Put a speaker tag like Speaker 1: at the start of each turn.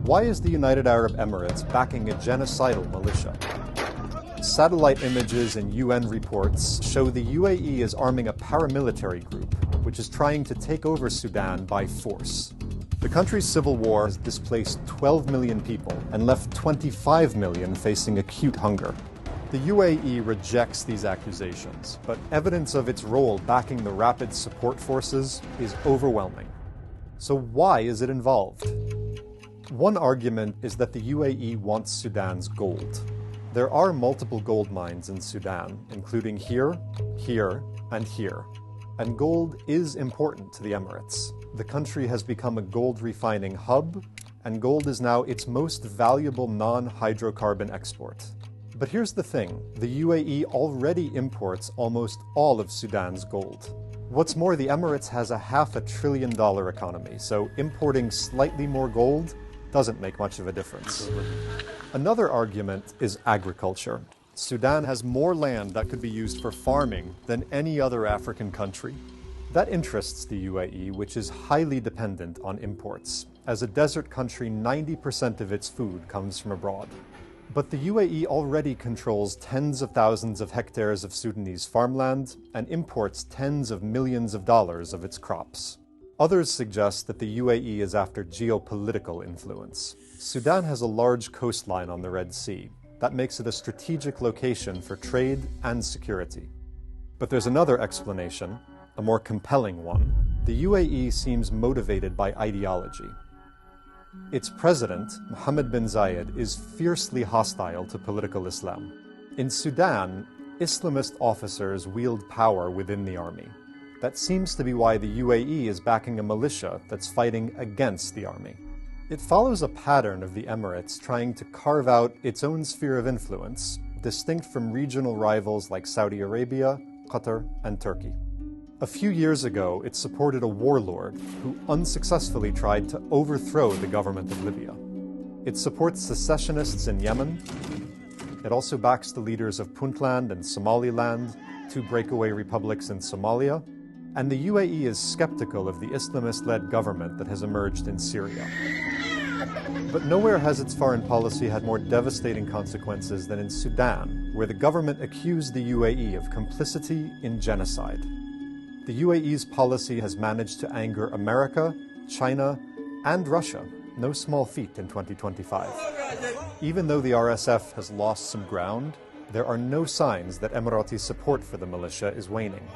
Speaker 1: Why is the United Arab Emirates backing a genocidal militia? Satellite images and UN reports show the UAE is arming a paramilitary group, which is trying to take over Sudan by force. The country's civil war has displaced 12 million people and left 25 million facing acute hunger. The UAE rejects these accusations, but evidence of its role backing the rapid support forces is overwhelming. So why is it involved? One argument is that the UAE wants Sudan's gold. There are multiple gold mines in Sudan, including here, and here. And gold is important to the Emirates. The country has become a gold refining hub, and gold is now its most valuable non-hydrocarbon export. But here's the thing, the UAE already imports almost all of Sudan's gold. What's more, the Emirates has a $500 billion economy, so importing slightly more gold doesn't make much of a difference. Another argument is agriculture. Sudan has more land that could be used for farming than any other African country. That interests the UAE, which is highly dependent on imports. As a desert country, 90% of its food comes from abroad. But the UAE already controls tens of thousands of hectares of Sudanese farmland and imports tens of millions of dollars of its crops. Others suggest that the UAE is after geopolitical influence. Sudan has a large coastline on the Red Sea. That makes it a strategic location for trade and security. But there's another explanation, a more compelling one. The UAE seems motivated by ideology. Its president, Mohammed bin Zayed, is fiercely hostile to political Islam. In Sudan, Islamist officers wield power within the army. That seems to be why the UAE is backing a militia that's fighting against the army. It follows a pattern of the Emirates trying to carve out its own sphere of influence, distinct from regional rivals like Saudi Arabia, Qatar, and Turkey. A few years ago, it supported a warlord who unsuccessfully tried to overthrow the government of Libya. It supports secessionists in Yemen. It also backs the leaders of Puntland and Somaliland, two breakaway republics in Somalia. And the UAE is skeptical of the Islamist-led government that has emerged in Syria. But nowhere has its foreign policy had more devastating consequences than in Sudan, where the government accused the UAE of complicity in genocide. The UAE's policy has managed to anger America, China, and Russia, no small feat in 2025. Even though the RSF has lost some ground, there are no signs that Emirati support for the militia is waning.